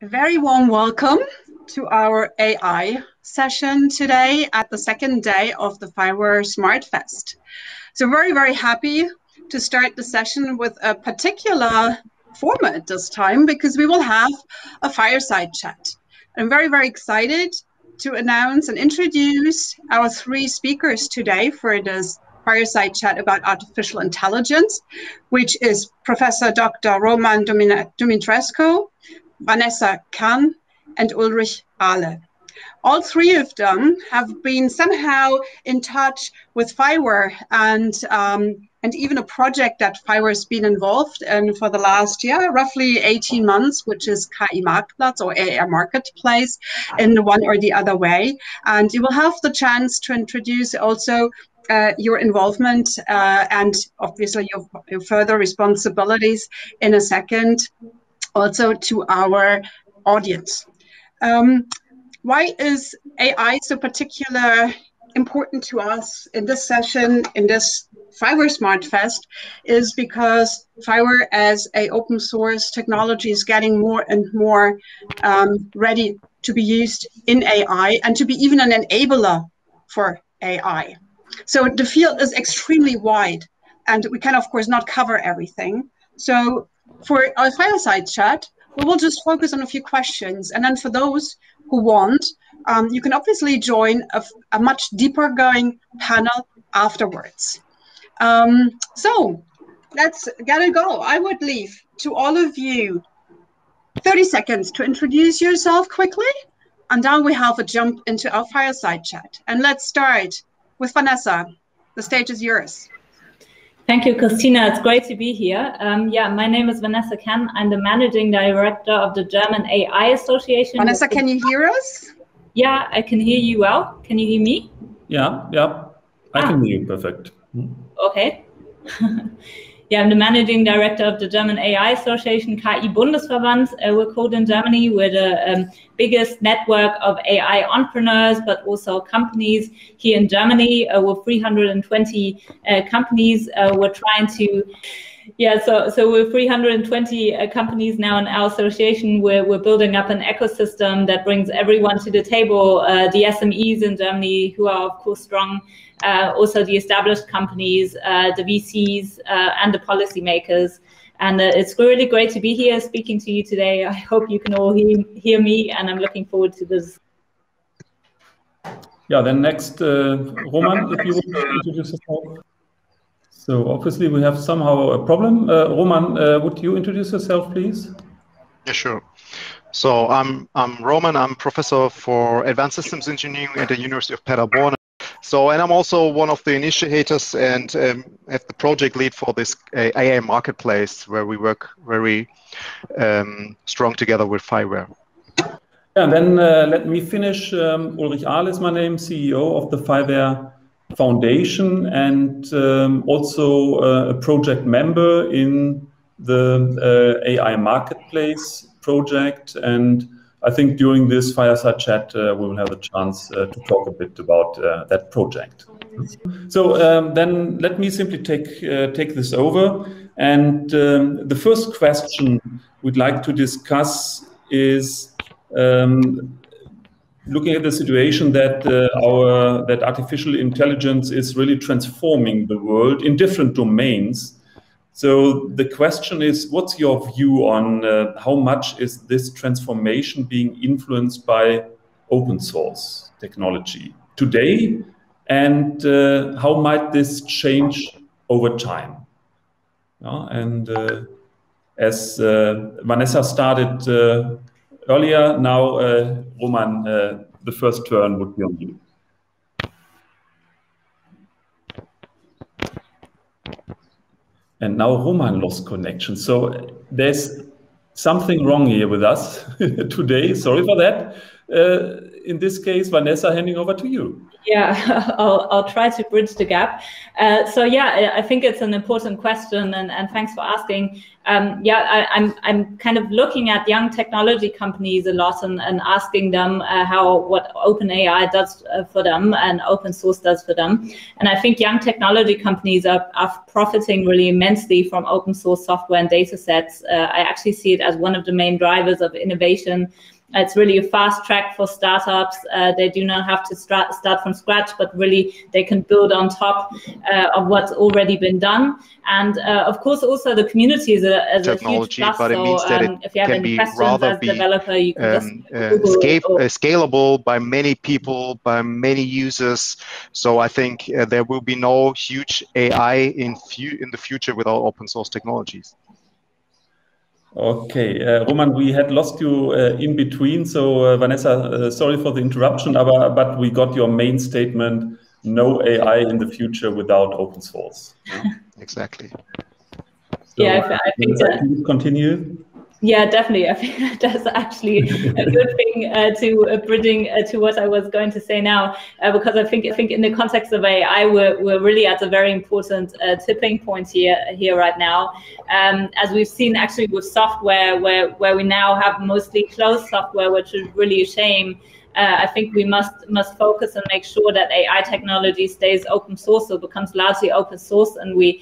A very warm welcome to our AI session today at the second day of the FIWARE Smart Fest. So very, very happy to start the session with a particular format this time because we will have a fireside chat. I'm very, very excited to announce and introduce our three speakers today for this fireside chat about artificial intelligence, which is Professor Dr. Roman Dumitrescu, Vanessa Cann, and Ulrich Ahle. All three of them have been somehow in touch with FIWARE and even a project that FIWARE has been involved in for the last year, roughly 18 months, which is KI Marktplatz or AI Marketplace in one or the other way. And you will have the chance to introduce also your involvement and obviously your further responsibilities in a second, also to our audience. Why is AI so particular important to us in this session, in this FIWARE Smart Fest, is because FIWARE as an open source technology is getting more and more ready to be used in AI and to be even an enabler for AI. So the field is extremely wide and we can of course not cover everything. So for our fireside chat, we will just focus on a few questions. And then for those who want, you can obviously join a much deeper going panel afterwards. So let's get it go. I would leave to all of you 30 seconds to introduce yourself quickly. And then we have a jump into our fireside chat. And let's start with Vanessa. The stage is yours. Thank you, Christina. It's great to be here. My name is Vanessa Cann. I'm the Managing Director of the German AI Association. Vanessa, can you hear us? Yeah, I can hear you well. Can you hear me? Yeah. I can hear you perfect. Okay. Yeah, I'm the Managing Director of the German AI Association, KI Bundesverband. We're called in Germany. We're the biggest network of AI entrepreneurs, but also companies here in Germany. We're 320 companies. We're trying to, so we're 320 companies now in our association. We're building up an ecosystem that brings everyone to the table, the SMEs in Germany, who are of course strong, also the established companies, the VCs, and the policymakers. And it's really great to be here speaking to you today. I hope you can all hear me, and I'm looking forward to this. Yeah, then next, Roman, if you would introduce yourself. So obviously we have somehow a problem. Roman, would you introduce yourself, please? Yeah, sure. So I'm Roman. I'm professor for advanced systems engineering at the University of Paderborn. So, and I'm also one of the initiators and have the project lead for this AI marketplace where we work very strong together with FIWARE. Yeah, and then let me finish. Ulrich Ahle is my name, CEO of the FIWARE Foundation and also a project member in the AI marketplace project. And I think during this fireside chat, we will have a chance to talk a bit about that project. So then let me simply take this over. And the first question we'd like to discuss is looking at the situation that that artificial intelligence is really transforming the world in different domains. So the question is, what's your view on how much is this transformation being influenced by open source technology today, and how might this change over time? And as Vanessa started earlier, now Roman, the first turn would be on you. And now Roman lost connection. So there's something wrong here with us today. Sorry for that. In this case, Vanessa, handing over to you. Yeah, I'll try to bridge the gap. So yeah, I think it's an important question, and thanks for asking. I'm kind of looking at young technology companies a lot and asking them what OpenAI does for them and open source does for them. And I think young technology companies are profiting really immensely from open source software and data sets. I actually see it as one of the main drivers of innovation. It's really a fast track for startups. They do not have to start from scratch, but really they can build on top of what's already been done. And of course, also the community is a huge plus. But it means that if you have any questions as a developer, you can just scalable by many people, by many users. So I think there will be no huge AI in the future without open source technologies. Okay, Roman, we had lost you in between. So Vanessa, sorry for the interruption, but we got your main statement, no AI in the future without open source. Yeah, exactly. So, I think that... Can you continue? Yeah, definitely. I think that's actually a good thing to bridging to what I was going to say now, because I think in the context of AI, we're really at a very important tipping point here right now. As we've seen actually with software, where we now have mostly closed software, which is really a shame. I think we must focus and make sure that AI technology stays open source or becomes largely open source, and we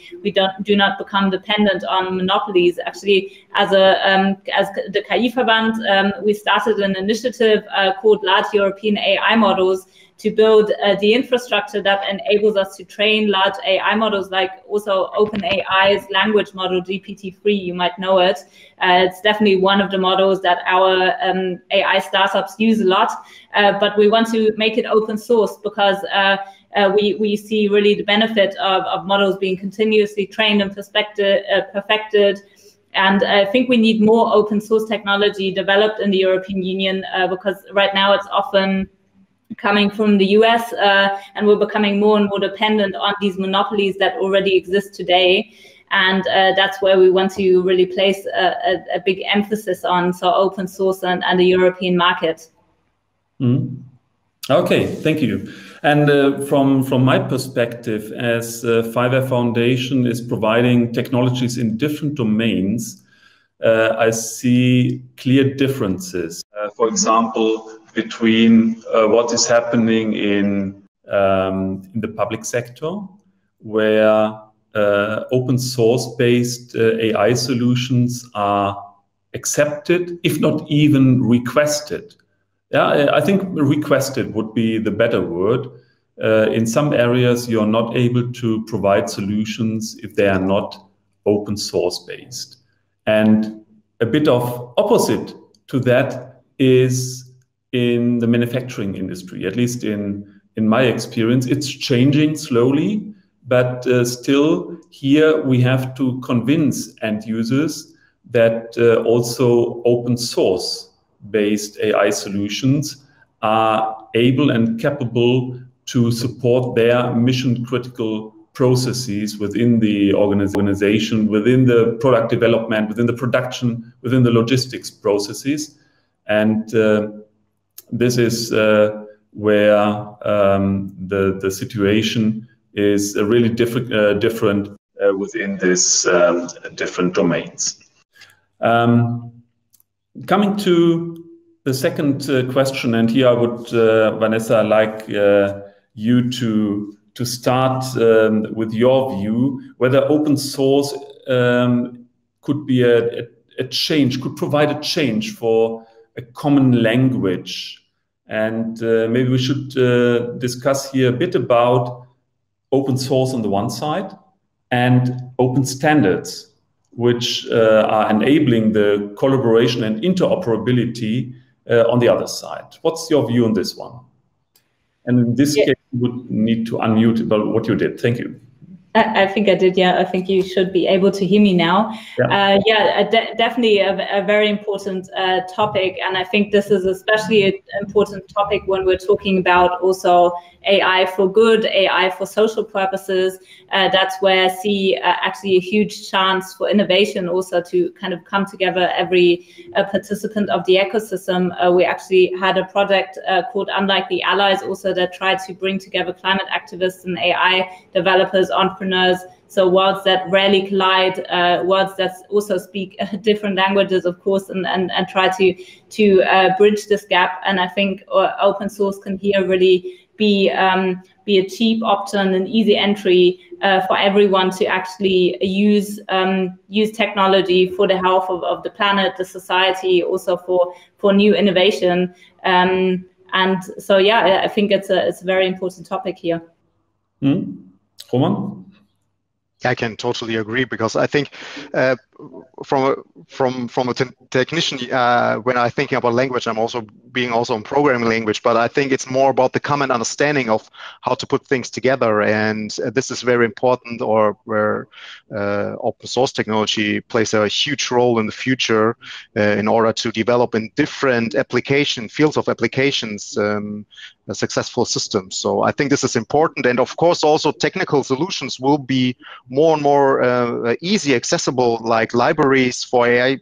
do not become dependent on monopolies. Actually, as the KI-Verband, we started an initiative called Large European AI Models to build the infrastructure that enables us to train large AI models, like also OpenAI's language model, GPT-3, you might know it. It's definitely one of the models that our AI startups use a lot, but we want to make it open source because we see really the benefit of models being continuously trained and perfected. And I think we need more open source technology developed in the European Union because right now it's often coming from the US, and we're becoming more and more dependent on these monopolies that already exist today. And that's where we want to really place a big emphasis on, so open source and the European market. Mm-hmm. Okay, thank you. And from my perspective, as FIWARE Foundation is providing technologies in different domains, I see clear differences. For example, between what is happening in the public sector, where open source based AI solutions are accepted, if not even requested. Yeah, I think requested would be the better word. In some areas, you're not able to provide solutions if they are not open source based. And a bit of opposite to that is in the manufacturing industry, at least in my experience. It's changing slowly, but still here we have to convince end users that also open source based AI solutions are able and capable to support their mission critical processes within the organization, within the product development, within the production, within the logistics processes. And this is where the situation is really different within these different domains. Coming to the second question, and here I would, Vanessa, like you to start with your view, whether open source could be a change, could provide a change for a common language. And maybe we should discuss here a bit about open source on the one side and open standards, which are enabling the collaboration and interoperability on the other side. What's your view on this one? And in this case, you would need to unmute about what you did. Thank you. I think I did, yeah. I think you should be able to hear me now. Yeah, definitely a very important topic. And I think this is especially an important topic when we're talking about also AI for good, AI for social purposes. That's where I see actually a huge chance for innovation also to kind of come together every participant of the ecosystem. We actually had a project called Unlikely Allies also that tried to bring together climate activists and AI developers on entrepreneurs. So worlds that rarely collide, worlds that also speak different languages, of course, and try to bridge this gap. And I think open source can here really be a cheap option, an easy entry for everyone to actually use technology for the health of the planet, the society, also for new innovation. And so, yeah, I think it's a very important topic here. Roman? I can totally agree, because I think from a technician, when I'm thinking about language, I'm also in programming language, but I think it's more about the common understanding of how to put things together, and this is very important, or where open source technology plays a huge role in the future in order to develop in different fields of applications successful systems. So I think this is important, and of course also technical solutions will be more and more easy accessible, like libraries for AI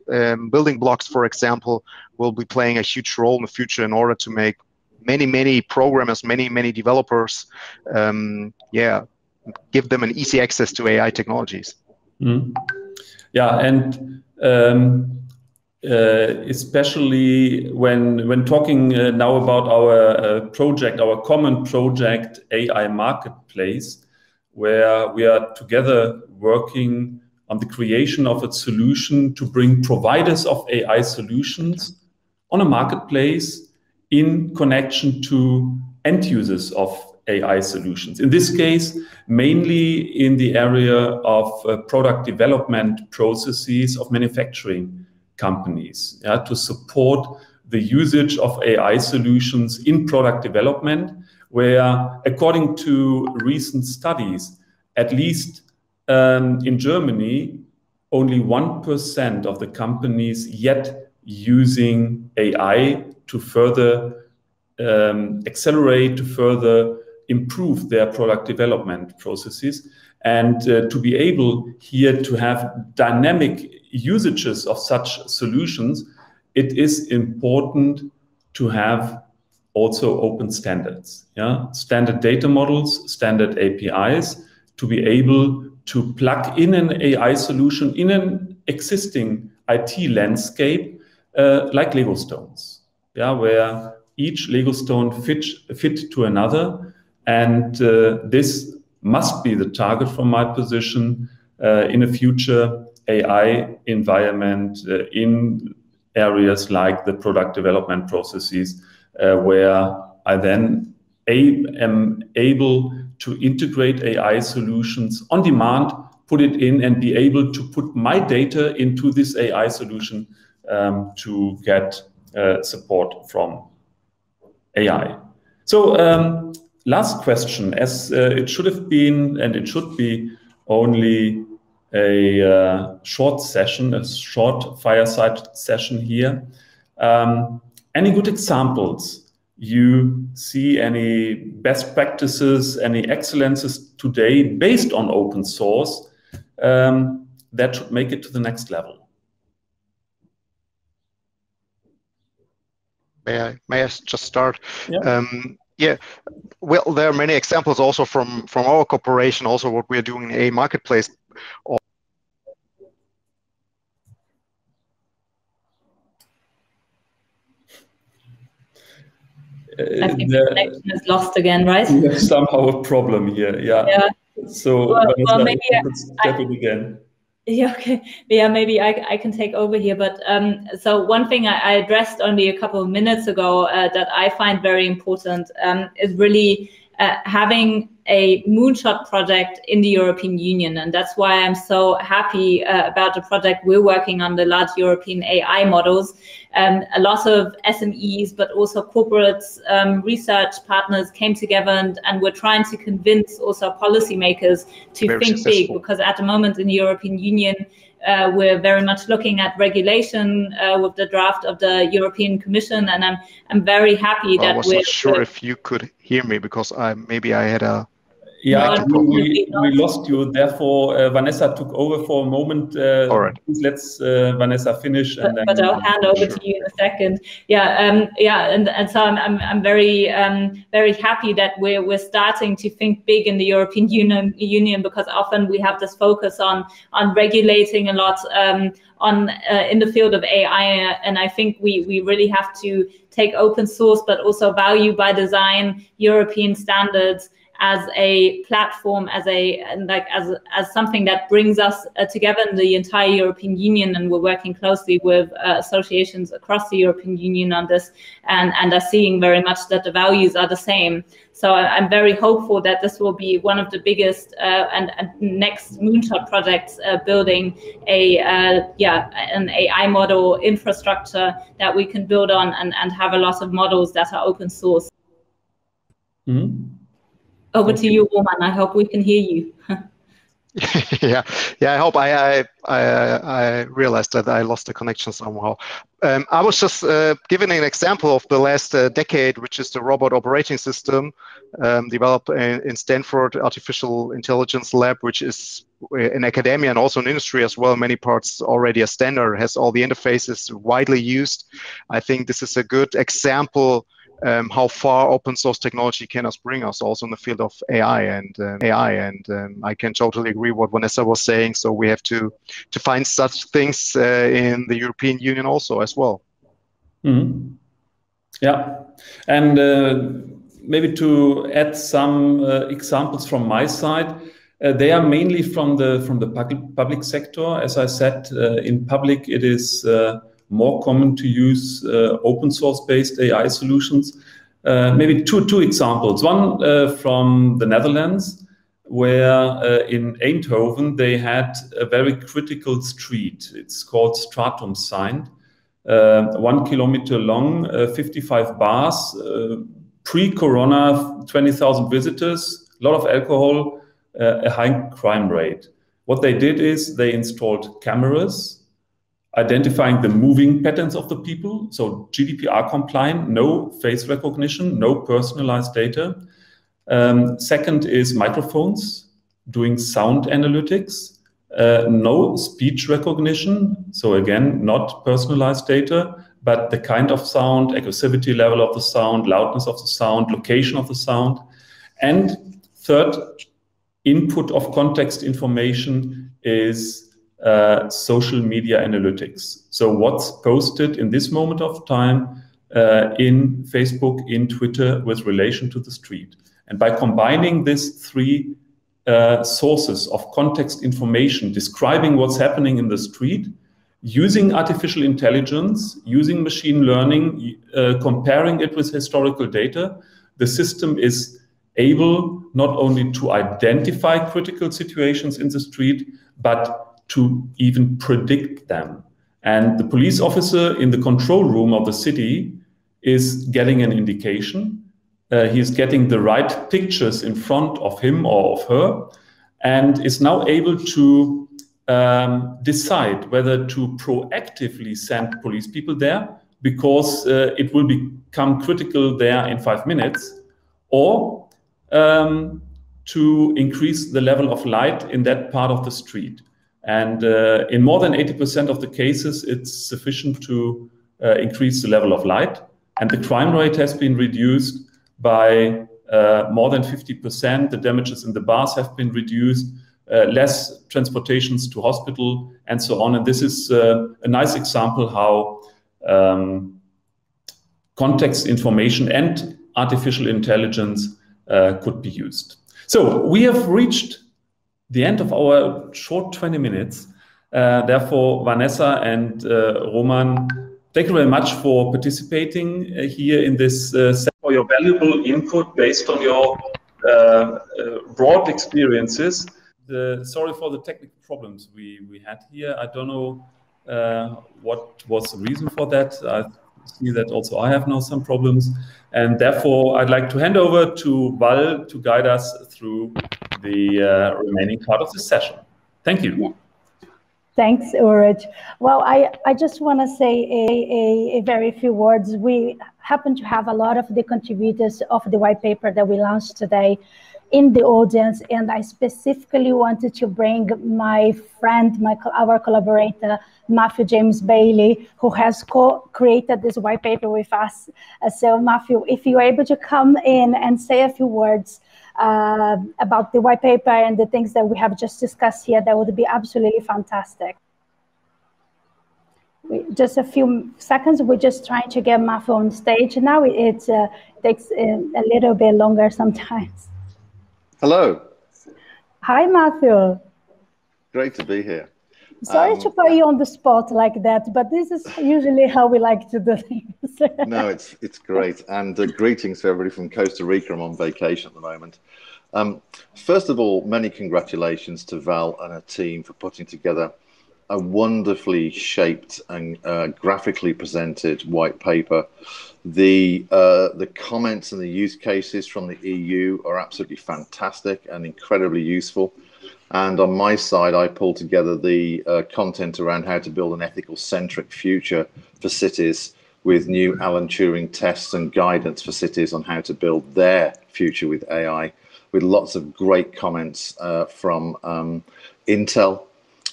building blocks, for example, will be playing a huge role in the future in order to make many programmers, many developers, give them an easy access to AI technologies. Yeah, and especially when talking now about our project, our common project, AI Marketplace, where we are together working on the creation of a solution to bring providers of AI solutions on a marketplace in connection to end users of AI solutions. In this case, mainly in the area of product development processes of manufacturing companies, to support the usage of AI solutions in product development, where, according to recent studies, at least in Germany, only 1% of the companies yet using AI to further accelerate, to further improve their product development processes. And to be able here to have dynamic usages of such solutions, it is important to have also open standards, standard data models, standard APIs, to be able to plug in an AI solution in an existing IT landscape, like Lego stones, where each Lego stone fit to another. And this must be the target from my position in a future AI environment in areas like the product development processes, where I then am able to integrate AI solutions on demand, put it in, and be able to put my data into this AI solution to get support from AI. So last question, as it should have been, and it should be only a short session, a short fireside session here. Any good examples you see, any best practices, any excellences today based on open source that should make it to the next level? May I just start? Yeah. Well, there are many examples also from our corporation, also what we are doing in AI Marketplace. I think the connection is lost again, right? We have somehow a problem here. Yeah. So well, maybe I could step in again. Yeah, okay. Yeah, maybe I can take over here. But so one thing I addressed only a couple of minutes ago that I find very important is really having a moonshot project in the European Union. And that's why I'm so happy about the project we're working on, the large European AI models. A lot of SMEs, but also corporates, research partners came together and we're trying to convince also policymakers to think big, because at the moment in the European Union, we're very much looking at regulation with the draft of the European Commission, and I'm very happy that I was not sure if you could hear me, because maybe I had a Yeah, we lost you. Therefore, Vanessa took over for a moment. All right. Please let's Vanessa finish, and but then I'll hand over to you in a second. Yeah, and so I'm very very happy that we're starting to think big in the European Union, because often we have this focus on regulating a lot in the field of AI, and I think we really have to take open source, but also value by design European standards as a platform, as something that brings us together in the entire European Union, and we're working closely with associations across the European Union on this, and are seeing very much that the values are the same. So I'm very hopeful that this will be one of the biggest and next moonshot projects, building an AI model infrastructure that we can build on and have a lot of models that are open source. Mm-hmm. Over to you, Roman. I hope we can hear you. Yeah. I hope I realized that I lost the connection somehow. I was just giving an example of the last decade, which is the robot operating system developed in Stanford Artificial Intelligence Lab, which is in academia and also in industry as well, in many parts already a standard, has all the interfaces widely used. I think this is a good example how far open source technology can bring us also in the field of AI. And I can totally agree what Vanessa was saying. So we have to find such things in the European Union also as well. Mm-hmm. Yeah, and maybe to add some examples from my side, they are mainly from the public sector. As I said, in public it is more common to use open source based AI solutions. Maybe two examples. One from the Netherlands, where in Eindhoven they had a very critical street. It's called Stratumseind, 1 kilometer long, 55 bars, pre-corona, 20,000 visitors, a lot of alcohol, a high crime rate. What they did is they installed cameras identifying the moving patterns of the people, so GDPR compliant, no face recognition, no personalized data. Second is microphones, doing sound analytics, no speech recognition, so again, not personalized data, but the kind of sound, aggressivity level of the sound, loudness of the sound, location of the sound. And third, input of context information is social media analytics. So what's posted in this moment of time in Facebook, in Twitter, with relation to the street. And by combining these three sources of context information describing what's happening in the street, using artificial intelligence, using machine learning, comparing it with historical data, the system is able not only to identify critical situations in the street, but to even predict them. And the police officer in the control room of the city is getting an indication. He's getting the right pictures in front of him or of her, and is now able to decide whether to proactively send police people there because it will become critical there in 5 minutes, or to increase the level of light in that part of the street. And in more than 80% of the cases, it's sufficient to increase the level of light. And the crime rate has been reduced by more than 50%. The damages in the bars have been reduced, less transportations to hospital, and so on. And this is a nice example how context information and artificial intelligence could be used. So we have reached the end of our short 20 minutes. Therefore, Vanessa and Roman, thank you very much for participating here in this session, for your valuable input based on your broad experiences. Sorry for the technical problems we had here. I don't know what was the reason for that. I see that also I have now some problems. And therefore, I'd like to hand over to Val to guide us through the remaining part of the session. Thank you. Yeah. Thanks, Ulrich. Well, I just want to say a very few words. We happen to have a lot of the contributors of the white paper that we launched today in the audience, and I specifically wanted to bring my friend, our collaborator, Matthew James Bailey, who has co-created this white paper with us. So Matthew, if you're able to come in and say a few words about the white paper and the things that we have just discussed here, that would be absolutely fantastic. Just a few seconds, we're just trying to get Matthew on stage now. It takes a little bit longer sometimes. Hello. Hi, Matthew. Great to be here. Sorry to put you on the spot like that, but this is usually how we like to do things. No, it's great. And greetings to everybody from Costa Rica. I'm on vacation at the moment. First of all, many congratulations to Val and her team for putting together a wonderfully shaped and graphically presented white paper. The comments and the use cases from the EU are absolutely fantastic and incredibly useful. And on my side, I pulled together the content around how to build an ethical centric future for cities with new Alan Turing tests and guidance for cities on how to build their future with AI, with lots of great comments from Intel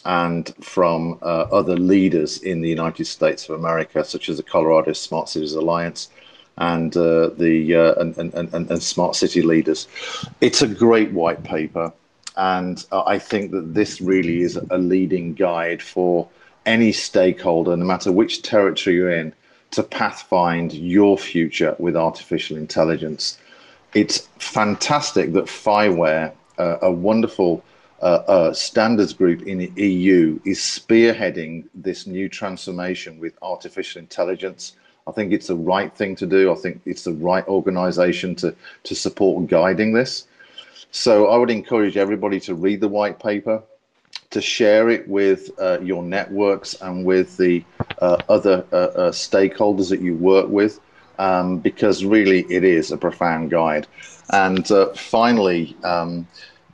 and from other leaders in the United States of America, such as the Colorado Smart Cities Alliance and smart city leaders. It's a great white paper, and I think that this really is a leading guide for any stakeholder, no matter which territory you're in, to pathfind your future with artificial intelligence. It's fantastic that FIWARE, a wonderful standards group in the EU, is spearheading this new transformation with artificial intelligence. I think it's the right thing to do. I think it's the right organization to support guiding this. So I would encourage everybody to read the white paper, to share it with your networks and with the other stakeholders that you work with, because really it is a profound guide. And finally,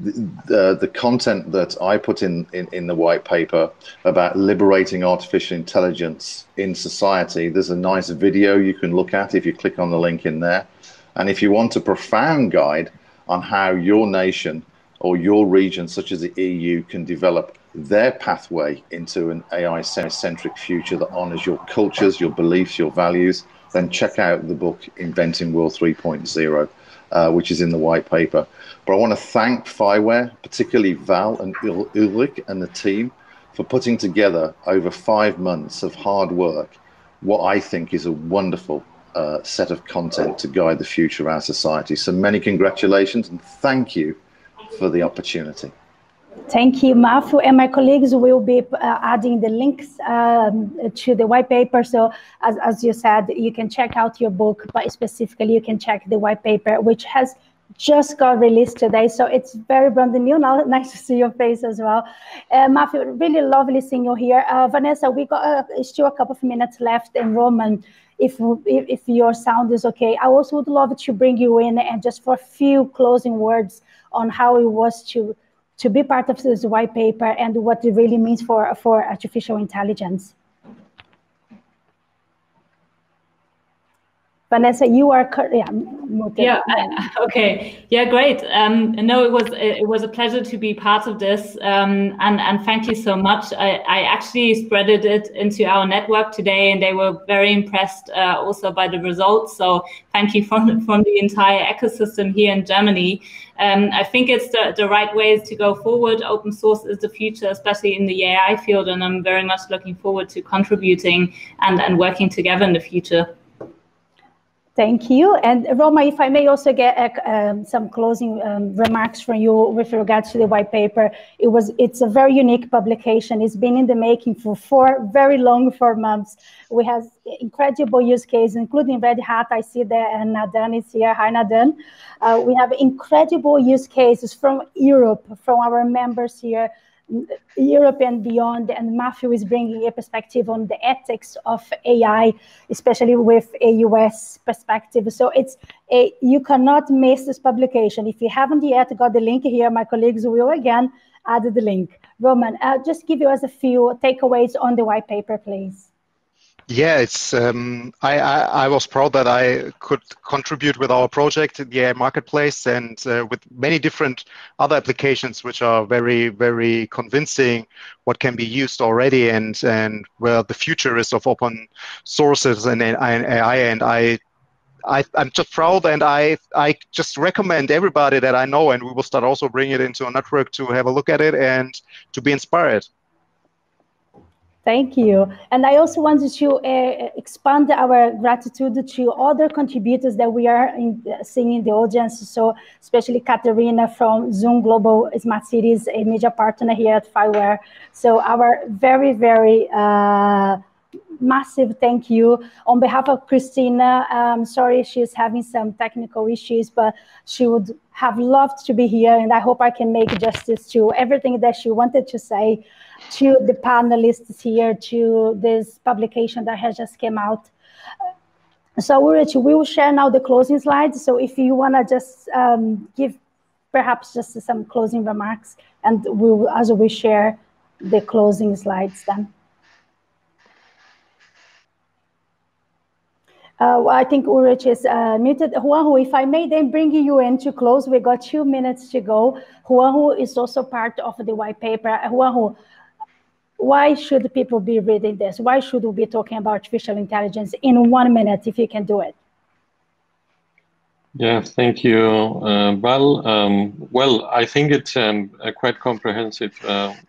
the content that I put in the white paper about liberating artificial intelligence in society, there's a nice video you can look at if you click on the link in there. And if you want a profound guide on how your nation or your region, such as the EU, can develop their pathway into an AI-centric future that honors your cultures, your beliefs, your values, then check out the book Inventing World 3.0. Which is in the white paper. But I want to thank FIWARE, particularly Val and Ulrich and the team, for putting together over 5 months of hard work what I think is a wonderful set of content to guide the future of our society. So many congratulations and thank you for the opportunity. Thank you, Matthew, and my colleagues will be adding the links to the white paper. So as you said, you can check out your book, but specifically you can check the white paper, which has just got released today. So it's very brand new now. Nice to see your face as well. Matthew, really lovely seeing you here. Vanessa, we got still a couple of minutes left, and Roman, if your sound is okay, I also would love to bring you in and just for a few closing words on how it was to be part of this white paper and what it really means for artificial intelligence. Vanessa, you are okay. Yeah, great. No, it was a pleasure to be part of this, and thank you so much. I actually spreaded it into our network today, and they were very impressed also by the results. So thank you from the entire ecosystem here in Germany. I think it's the right ways to go forward. Open source is the future, especially in the AI field, and I'm very much looking forward to contributing and working together in the future. Thank you. And Roma, if I may also get some closing remarks from you with regards to the white paper. It's a very unique publication. It's been in the making for 4 months. We have incredible use cases, including Red Hat. I see that, and Nadhan is here. Hi, Nadhan. We have incredible use cases from Europe, from our members here, Europe and beyond, and Matthew is bringing a perspective on the ethics of AI, especially with a US perspective. So you cannot miss this publication. If you haven't yet got the link here, my colleagues will again add the link. Roman, just give us a few takeaways on the white paper, please. Yeah, it's I was proud that I could contribute with our project in the AI marketplace and with many different other applications which are very, very convincing what can be used already and where the future is of open sources and AI. And I'm just proud, and I just recommend everybody that I know, and we will start also bringing it into a network to have a look at it and to be inspired. Thank you. And I also wanted to expand our gratitude to other contributors that we are seeing in the audience. So especially Katerina from Zoom Global Smart Cities, a media partner here at FIWARE. So our very, very massive thank you on behalf of Christina. Sorry, she's having some technical issues, but she would have loved to be here, and I hope I can make justice to everything that she wanted to say, to the panelists here, to this publication that has just came out. So Ulrich, we will share now the closing slides. So if you want to just give perhaps just some closing remarks, and as we share the closing slides then. I think Ulrich is muted. Juanjo, if I may then bring you in to close, we got 2 minutes to go. Juanjo is also part of the white paper. Juanjo, why should people be reading this? Why should we be talking about artificial intelligence in 1 minute, if you can do it? Yeah, thank you, Val. Well, I think it's a quite comprehensive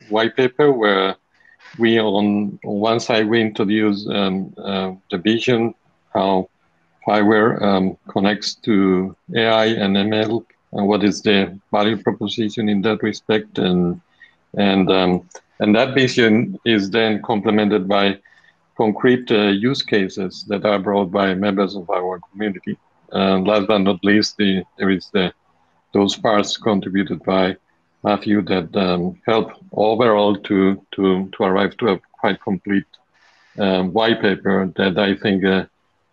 white paper where we, on one side, we introduce the vision, how FIWARE connects to AI and ML, and what is the value proposition in that respect, and that vision is then complemented by concrete use cases that are brought by members of our community. Last but not least, there is those parts contributed by Matthew that help overall to arrive to a quite complete white paper that I think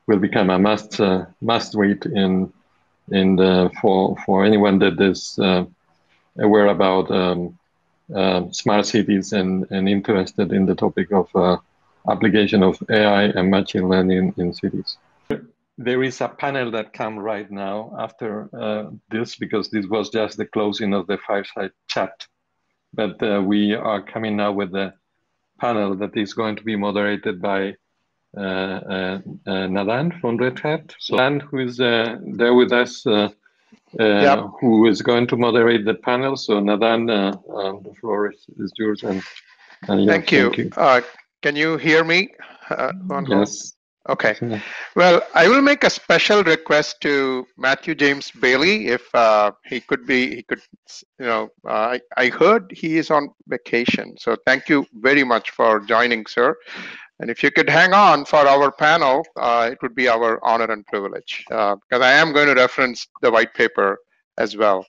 will become a must read for anyone that is aware about smart cities and interested in the topic of application of AI and machine learning in cities. There is a panel that comes right now after this, because this was just the closing of the Fireside chat. But we are coming now with the panel that is going to be moderated by Nadhan from Red Hat. So Nadhan, who is there with us, Yep. who is going to moderate the panel. So Nadhan, the floor is yours. And yeah, thank you. Can you hear me? Yes. Okay. Well, I will make a special request to Matthew James Bailey. If he could, I heard he is on vacation. So thank you very much for joining, sir. And if you could hang on for our panel, it would be our honor and privilege, because I am going to reference the white paper as well.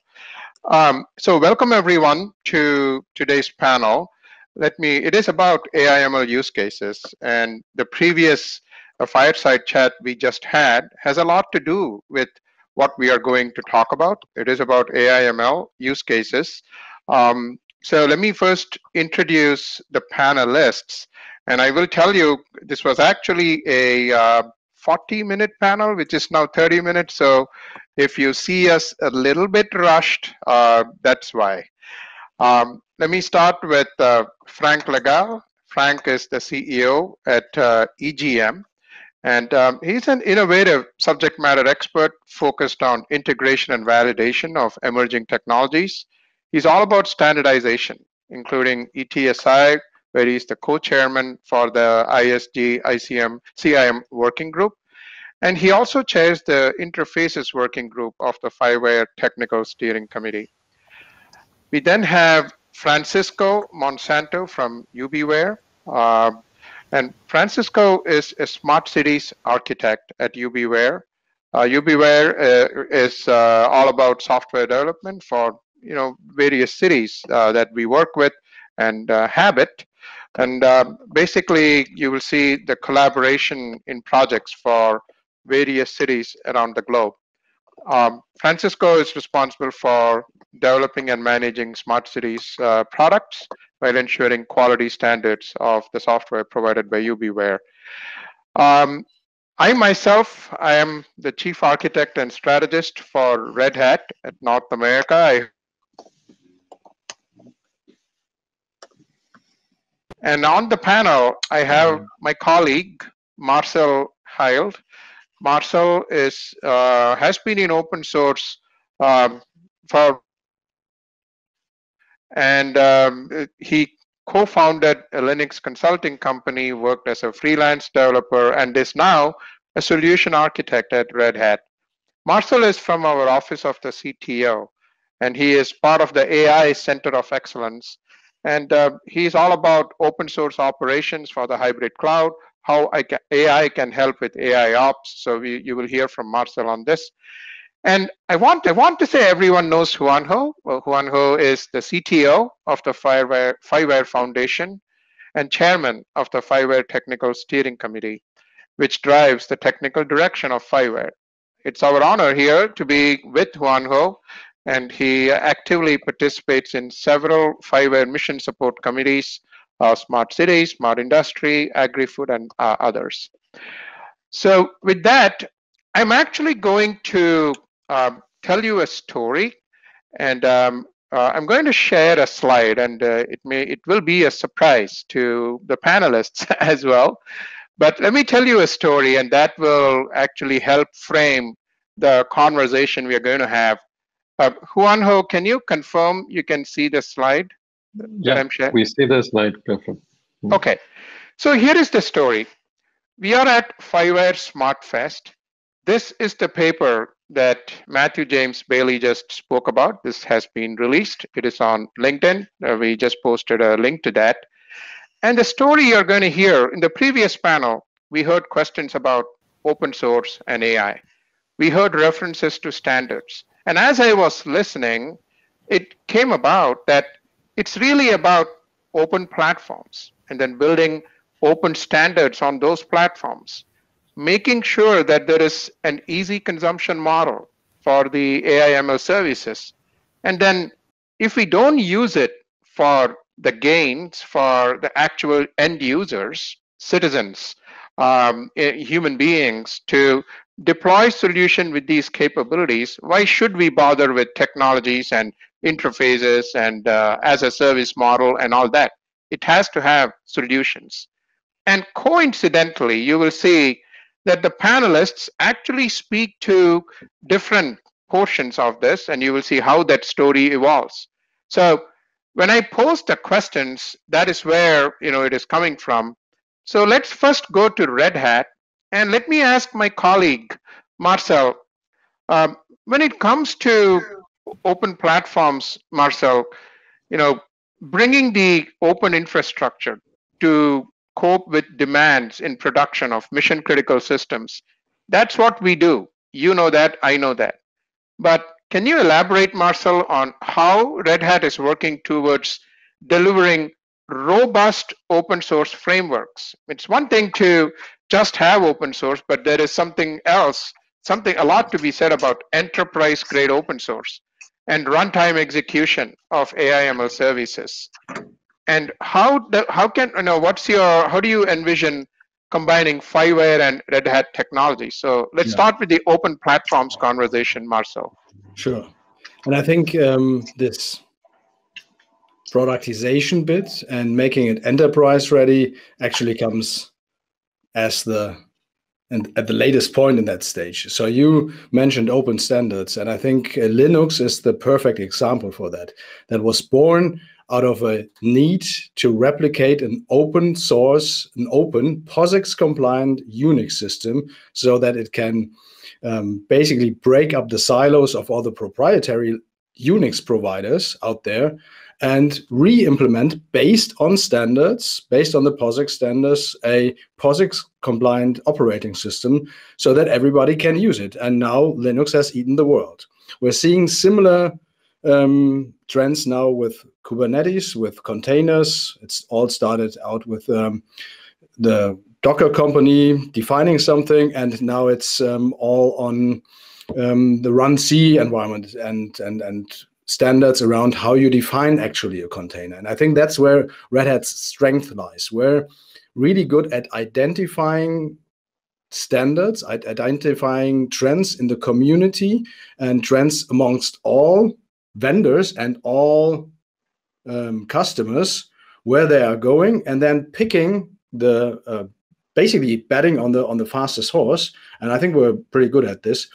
So welcome everyone to today's panel. It is about AI/ML use cases, and the previous fireside chat we just had has a lot to do with what we are going to talk about. It is about AI/ML use cases. So let me first introduce the panelists, and I will tell you this was actually a 40-minute panel, which is now 30 minutes. So if you see us a little bit rushed, that's why. Let me start with Franck Le Gall. Franck is the CEO at EGM, and he's an innovative subject matter expert focused on integration and validation of emerging technologies. He's all about standardization, including ETSI, where he's the co-chairman for the ISG ICM CIM working group. And he also chairs the interfaces working group of the FIWARE Technical Steering Committee. We then have Francisco Monsanto from Ubiwhere. And Francisco is a smart cities architect at Ubiwhere. Ubiwhere is all about software development for various cities that we work with and Habit. And basically, you will see the collaboration in projects for various cities around the globe. Francisco is responsible for developing and managing smart cities products while ensuring quality standards of the software provided by Ubiwhere. I myself, I am the chief architect and strategist for Red Hat at North America. And on the panel, I have my colleague, Marcel Hild. Marcel has been in open source he co-founded a Linux consulting company, worked as a freelance developer, and is now a solution architect at Red Hat. Marcel is from our office of the CTO, and he is part of the AI Center of Excellence. And he's all about open source operations for the hybrid cloud, how AI can help with AI ops. So you will hear from Marcel on this. And I want to say everyone knows Juanjo. Well, Juanjo is the CTO of the FIWARE Foundation and chairman of the FIWARE Technical Steering Committee, which drives the technical direction of FIWARE. It's our honor here to be with Juanjo, and he actively participates in several FIWARE mission support committees, Smart Cities, Smart Industry, Agri-Food, and others. So with that, I'm actually going to tell you a story, and I'm going to share a slide, and it will be a surprise to the panelists as well. But let me tell you a story, and that will actually help frame the conversation we are going to have. Juanjo, can you confirm you can see the slide that I'm sharing? We see the slide, perfect. Okay, so here is the story. We are at FIWARE SmartFest. This is the paper that Matthew James Bailey just spoke about. This has been released. It is on LinkedIn. We just posted a link to that. And the story you're going to hear in the previous panel, we heard questions about open source and AI. We heard references to standards. And as I was listening, it came about that it's really about open platforms and then building open standards on those platforms, making sure that there is an easy consumption model for the AI/ML services. And then if we don't use it for the gains for the actual end users, citizens, human beings, to deploy solution with these capabilities, why should we bother with technologies and interfaces and as a service model and all that? It has to have solutions. And coincidentally, you will see that the panelists actually speak to different portions of this, and you will see how that story evolves. So when I pose the questions, that is where it is coming from. So let's first go to Red Hat, and let me ask my colleague, Marcel, when it comes to open platforms, Marcel, bringing the open infrastructure to cope with demands in production of mission critical systems, that's what we do. You know that, I know that. But can you elaborate, Marcel, on how Red Hat is working towards delivering robust open source frameworks? It's one thing to just have open source, but there is something else, a lot to be said about enterprise grade open source and runtime execution of AI/ML services. And how do you envision combining FIWARE and Red Hat technology? So let's start with the open platforms conversation, Marcel. Sure. And I think this productization bit and making it enterprise ready actually comes at the latest point in that stage. So you mentioned open standards, and I think Linux is the perfect example for that. That was born out of a need to replicate an open source, an open POSIX compliant Unix system so that it can basically break up the silos of all the proprietary Unix providers out there and re-implement based on standards, based on the POSIX standards, a POSIX compliant operating system so that everybody can use it. And now Linux has eaten the world. We're seeing similar trends now with Kubernetes, with containers. It's all started out with the Docker company defining something, and now it's all on the runC environment and standards around how you define actually a container. And I think that's where Red Hat's strength lies. We're really good at identifying standards, identifying trends in the community and trends amongst all vendors and all customers, where they are going, and then picking the basically betting on the fastest horse. And I think we're pretty good at this.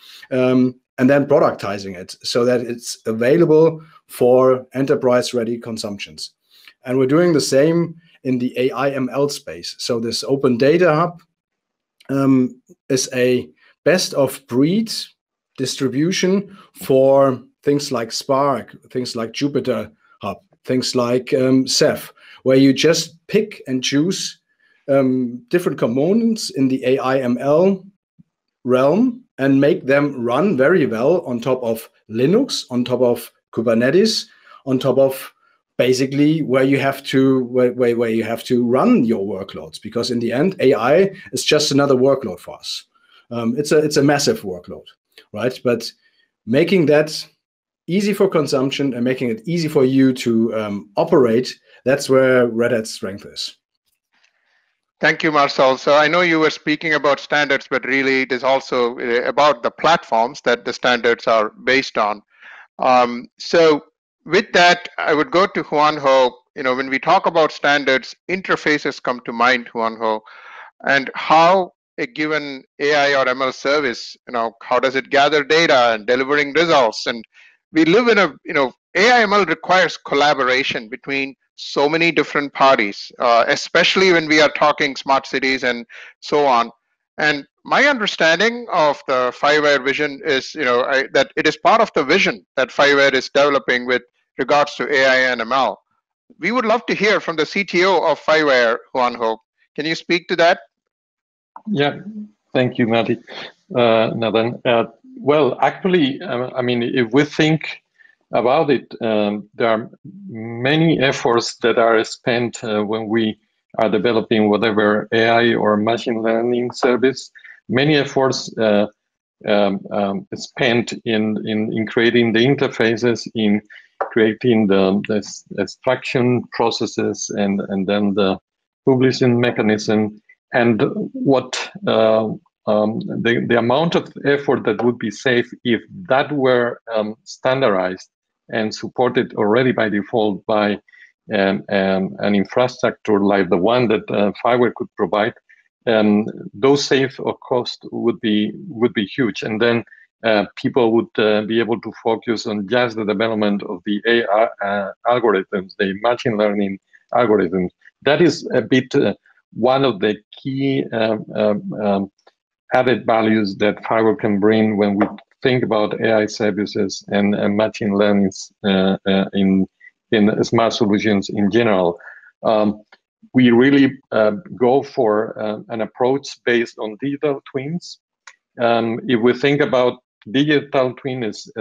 And then productizing it so that it's available for enterprise-ready consumptions. And we're doing the same in the AI ML space. So this Open Data Hub is a best-of-breed distribution for things like Spark, things like Jupyter Hub, things like Ceph, where you just pick and choose different components in the AI ML realm and make them run very well on top of Linux, on top of Kubernetes, on top of basically where you have to run your workloads, because in the end AI is just another workload for us. It's a massive workload, right? But making that easy for consumption and making it easy for you to operate, that's where Red Hat's strength is. Thank you, Marcel. So I know you were speaking about standards, but really it is also about the platforms that the standards are based on. So with that, I would go to Juanjo. When we talk about standards, interfaces come to mind, Juanjo, and how a given AI or ML service, how does it gather data and delivering results? And we live in AI ML requires collaboration between so many different parties, especially when we are talking smart cities and so on. And my understanding of the FIWARE vision is, that it is part of the vision that FIWARE is developing with regards to AI and ML. We would love to hear from the CTO of FIWARE, Juanjo. Can you speak to that? Yeah, thank you, Nadhan. Well, actually, I mean, if we think about it, there are many efforts that are spent when we are developing whatever AI or machine learning service. Many efforts spent in creating the interfaces, in creating the extraction processes, and then the publishing mechanism, and what the amount of effort that would be saved if that were standardized and supported already by default by an infrastructure like the one that FIWARE could provide. Those save of cost would be huge, and then people would be able to focus on just the development of the AI algorithms, the machine learning algorithms. That is a bit one of the key added values that FIWARE can bring when we think about AI services and machine learning in smart solutions in general. We really go for an approach based on digital twins. If we think about digital twin as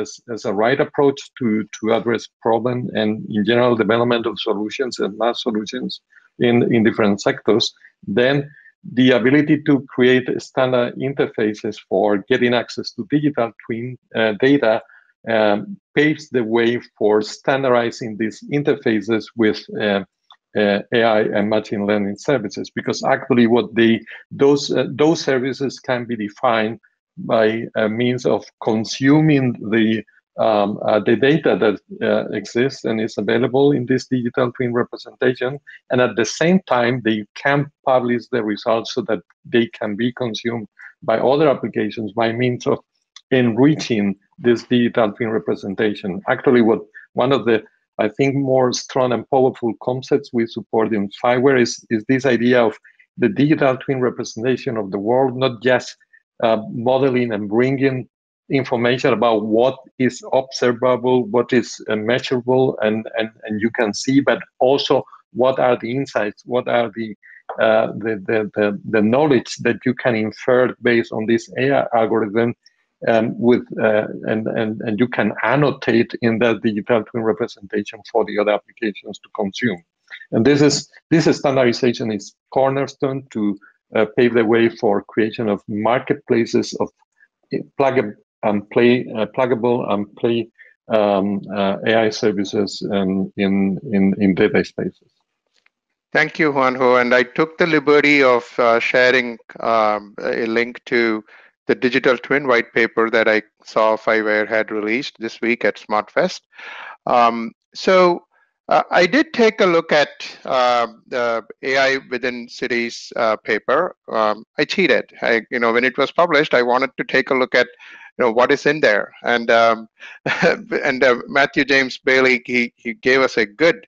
a right approach to address problem and in general development of solutions and mass solutions in different sectors, then the ability to create standard interfaces for getting access to digital twin data paves the way for standardizing these interfaces with AI and machine learning services, because actually what those services can be defined by means of consuming the data that exists and is available in this digital twin representation, and at the same time they can publish the results so that they can be consumed by other applications by means of enriching this digital twin representation. Actually, what one of the, I think, more strong and powerful concepts we support in FIWARE is this idea of the digital twin representation of the world, not just modeling and bringing information about what is observable, what is measurable, and you can see, but also what are the insights, what are the knowledge that you can infer based on this AI algorithm, and you can annotate in that digital twin representation for the other applications to consume. And this standardization is cornerstone to pave the way for creation of marketplaces of pluggable and play AI services in data spaces. Thank you, Juanjo. And I took the liberty of sharing a link to the digital twin white paper that I saw FIWARE had released this week at SmartFest. I did take a look at the AI within cities paper. I cheated. When it was published, I wanted to take a look at what is in there. And Matthew James Bailey, he gave us a good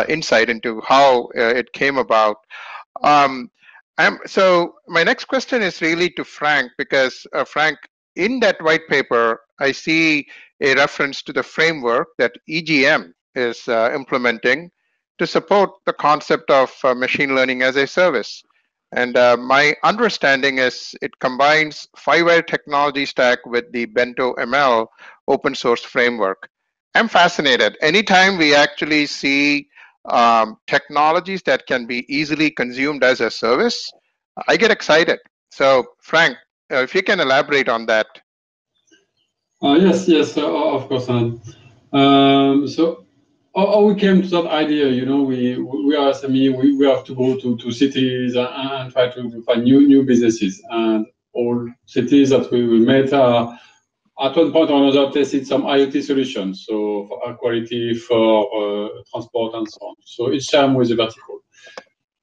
insight into how it came about. So my next question is really to Franck, because Franck, in that white paper, I see a reference to the framework that EGM is implementing to support the concept of machine learning as a service. And my understanding is it combines FIWARE technology stack with the Bento ML open source framework. I'm fascinated. Anytime we actually see technologies that can be easily consumed as a service, I get excited. So Franck, if you can elaborate on that. Yes, of course. So how we came to that idea, we are SME, we have to go to cities and try to find new businesses. And all cities that we met are at one point or another tested some IoT solutions, so for air quality, for transport and so on. So each time with a vertical.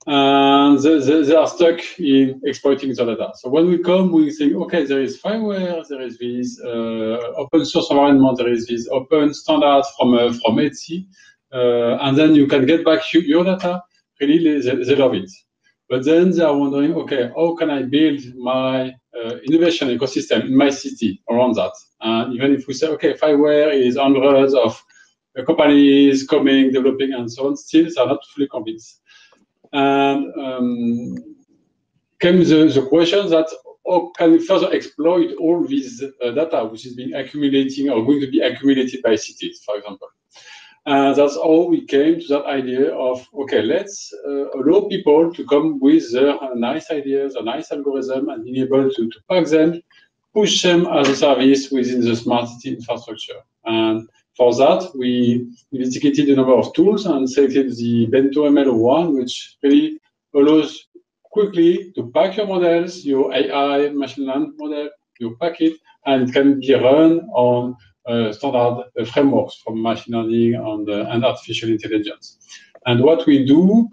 And they are stuck in exploiting the data. So when we come, we think, okay, there is FIWARE, there is this open source environment, there is this open standard from Etsy, and then you can get back your data. Really, they love it. But then they are wondering, okay, how can I build my innovation ecosystem in my city around that? And even if we say, okay, FIWARE is hundreds of companies coming, developing, and so on, still they are not fully convinced. And came the question that how can we further exploit all this data which is being accumulating or going to be accumulated by cities, for example. And that's how we came to that idea of, okay, let's allow people to come with their nice ideas, a nice algorithm, and being able to pack them, push them as a service within the smart city infrastructure. And for that, we investigated a number of tools and selected the Bento ML one, which really allows quickly to pack your models, your AI machine learning model, you pack it, and it can be run on standard frameworks from machine learning and artificial intelligence. And what we do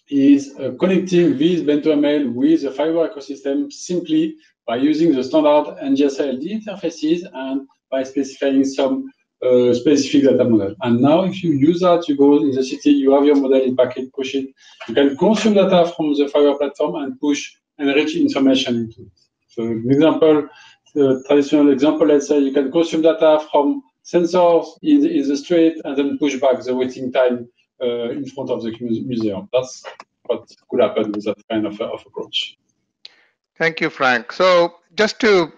is connecting this Bento ML with the FIWARE ecosystem simply by using the standard NGSILD interfaces and by specifying some specific data model. And now if you use that, you go in the city, you have your model in packet, push it. You can consume data from the FIWARE platform and push enrich information into it. So an example, the traditional example, let's say you can consume data from sensors in the street and then push back the waiting time in front of the museum. That's what could happen with that kind of approach. Thank you, Franck. So just to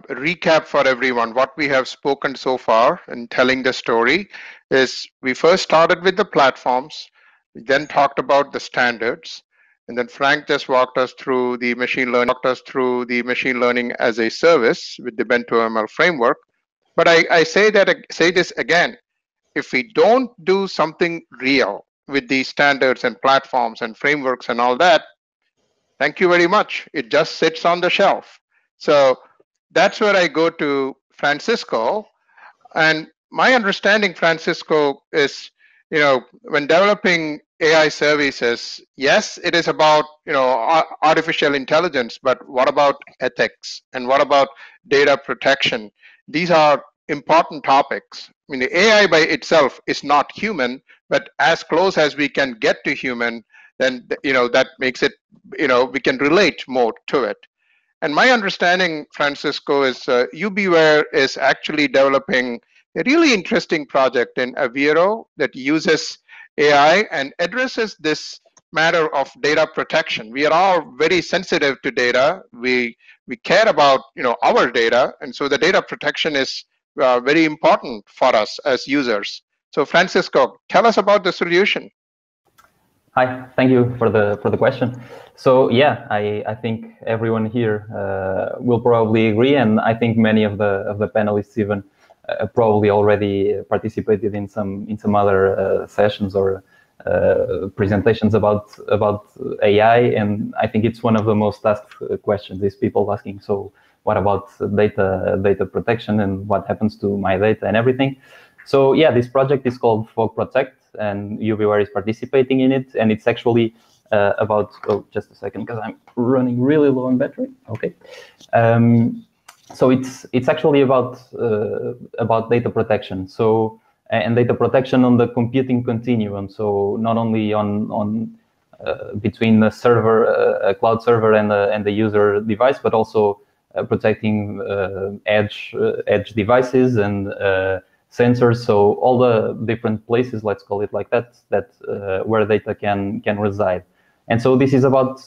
recap for everyone, what we have spoken so far in telling the story is we first started with the platforms, we then talked about the standards, and then Franck just walked us through the machine learning as a service with the Bento ML framework. But I say this again, if we don't do something real with these standards and platforms and frameworks and all that, thank you very much. It just sits on the shelf. So that's where I go to Francisco. And my understanding, Francisco, is, when developing AI services, yes, it is about, artificial intelligence, but what about ethics? And what about data protection? These are important topics. I mean, the AI by itself is not human, but as close as we can get to human, then that makes it, we can relate more to it. And my understanding, Francisco, is Ubiwhere is actually developing a really interesting project in Hierro that uses AI and addresses this matter of data protection. We are all very sensitive to data. We care about our data, and so the data protection is very important for us as users. So Francisco, tell us about the solution. Hi, thank you for the question. So yeah, I think everyone here will probably agree, and I think many of the panelists even probably already participated in some other sessions or presentations about AI, and I think it's one of the most asked questions is people asking, so what about data protection and what happens to my data and everything? So yeah, this project is called Fog Protect, and Ubiwhere is participating in it, and it's actually about, oh, just a second, because I'm running really low on battery. Okay. So it's actually about data protection. So and data protection on the computing continuum. So not only on between the server, a cloud server, and the user device, but also protecting edge devices and sensors. So all the different places, let's call it like that, where data can reside. And so this is about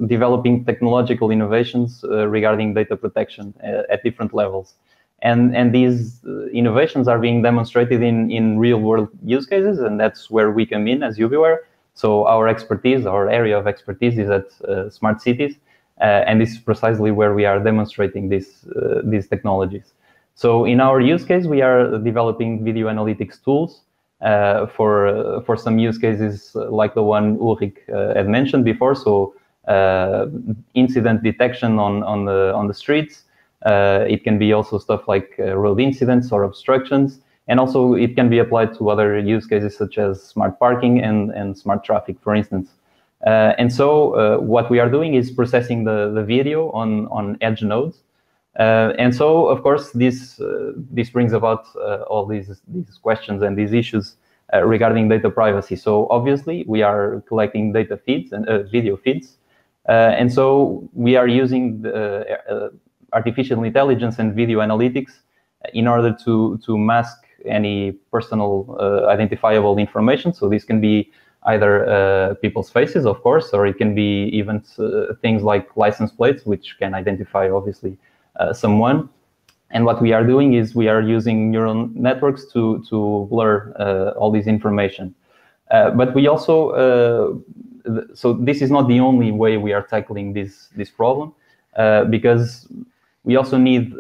developing technological innovations regarding data protection at different levels. And these innovations are being demonstrated in real world use cases, and that's where we come in as Ubiwhere. So our expertise, our area of expertise is at smart cities, and this is precisely where we are demonstrating these technologies. So in our use case, we are developing video analytics tools for some use cases like the one Ulrich had mentioned before. So incident detection on the streets. It can be also stuff like road incidents or obstructions, and also it can be applied to other use cases such as smart parking and smart traffic, for instance. And so what we are doing is processing the video on edge nodes. And so, of course, this brings about all these questions and these issues regarding data privacy. So obviously, we are collecting data feeds and video feeds. And so we are using artificial intelligence and video analytics in order to mask any personal identifiable information. So this can be either people's faces, of course, or it can be even things like license plates, which can identify, obviously, someone. And what we are doing is we are using neural networks to blur all this information. But we also, so this is not the only way we are tackling this problem, because we also need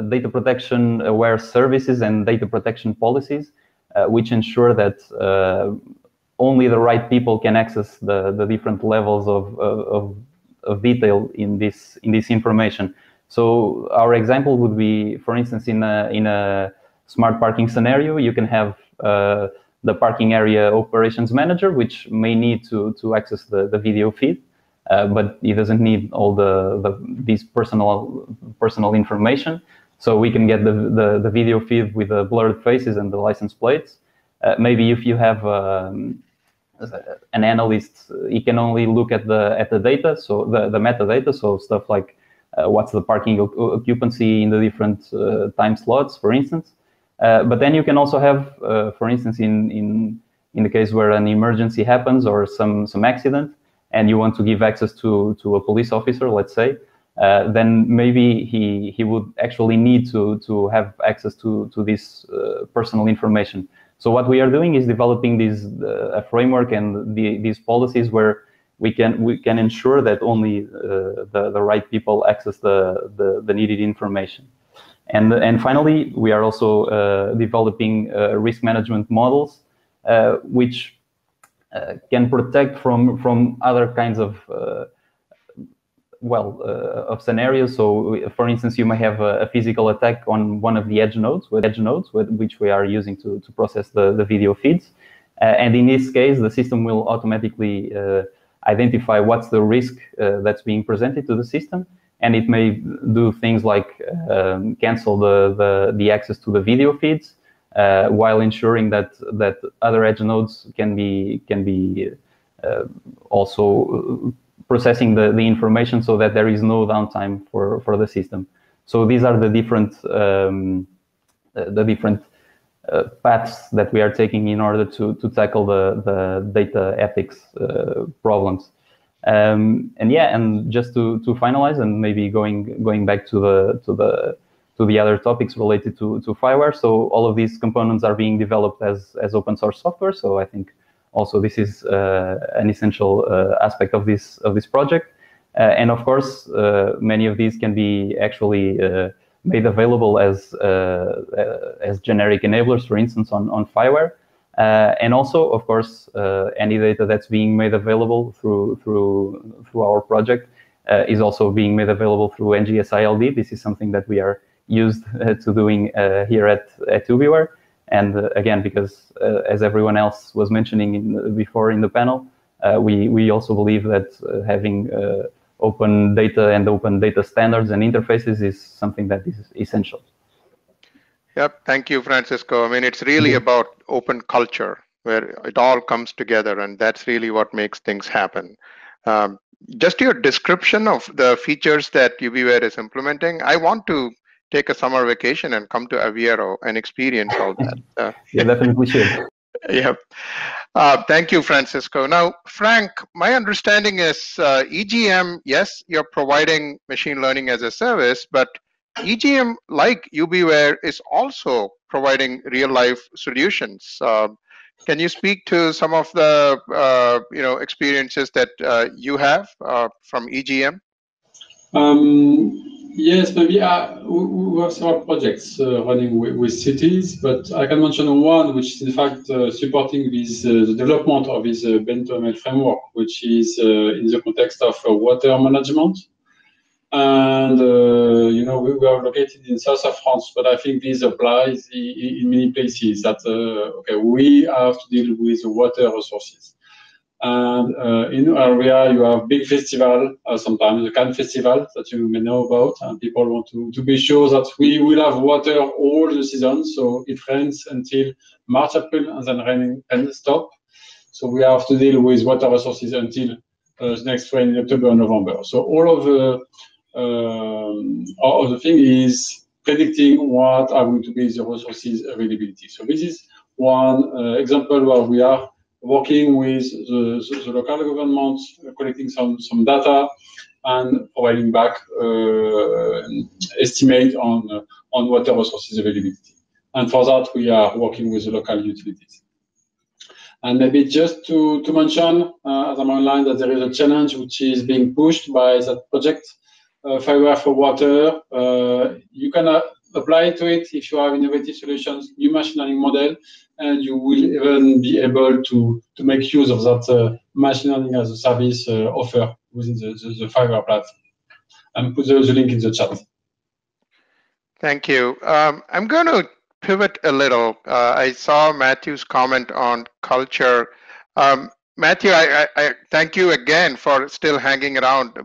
data protection aware services and data protection policies, which ensure that only the right people can access the different levels of detail in this information. So our example would be, for instance, in a smart parking scenario, you can have the parking area operations manager, which may need to access the video feed, but he doesn't need all these personal information. So we can get the video feed with the blurred faces and the license plates. Maybe if you have an analyst, he can only look at the data, so the metadata, so stuff like what's the parking occupancy in the different time slots, for instance. But then you can also have, for instance, in the case where an emergency happens or some accident, and you want to give access to a police officer, let's say, then maybe he would actually need to have access to this personal information. So what we are doing is developing a framework and these policies where we can ensure that only the right people access the needed information. And finally, we are also developing risk management models, which can protect from other kinds of scenarios. So, for instance, you may have a physical attack on one of the edge nodes, which we are using to process the video feeds. And in this case, the system will automatically identify what's the risk that's being presented to the system, and it may do things like cancel the access to the video feeds, while ensuring that other edge nodes can be also processing the information so that there is no downtime for the system. So these are the different paths that we are taking in order to tackle the data ethics problems. And just to finalize, and maybe going back to the other topics related to FIWARE. So all of these components are being developed as open source software. So I think also this is an essential aspect of this project. And of course, many of these can be actually made available as generic enablers, for instance, on FIWARE. And also, of course, any data that's being made available through our project is also being made available through NGSILD. This is something that we are used to doing here at Ubiwhere. And again, because as everyone else was mentioning before in the panel, we also believe that having open data and open data standards and interfaces is something that is essential. Yep, thank you, Francisco. I mean, it's really about open culture where it all comes together, and that's really what makes things happen. Just your description of the features that Ubiwhere is implementing, I want to take a summer vacation and come to Hierro and experience all that. You definitely should. Yep. Thank you, Francisco. Now, Frank, my understanding is EGM, yes, you're providing machine learning as a service, but EGM, like Ubiwhere, is also providing real-life solutions. Can you speak to some of the experiences that you have from EGM? Yes, maybe we have several projects running with cities, but I can mention one which is in fact supporting this, the development of this Bento-ML framework, which is in the context of water management. And we are located in south of France, but I think this applies in many places that we have to deal with water resources. And in our area, you have big festival, sometimes the Cann festival that you may know about, and people want to be sure that we will have water all the season. So it rains until March, April, and then rain and stop. So we have to deal with water resources until the next rain in October and November. So all of the thing is predicting what are going to be the resources availability. So this is one example where we are working with the local government, collecting some data and providing back estimate on water resources availability. And for that, we are working with the local utilities. And maybe just to mention, as I'm online, that there is a challenge which is being pushed by that project, FIWARE for water. You can apply to it if you have innovative solutions, new machine learning model, and you will even be able to make use of that machine learning as a service offer within the FIWARE platform. And put the link in the chat. Thank you. I'm going to pivot a little. I saw Matthew's comment on culture. Matthew, I thank you again for still hanging around.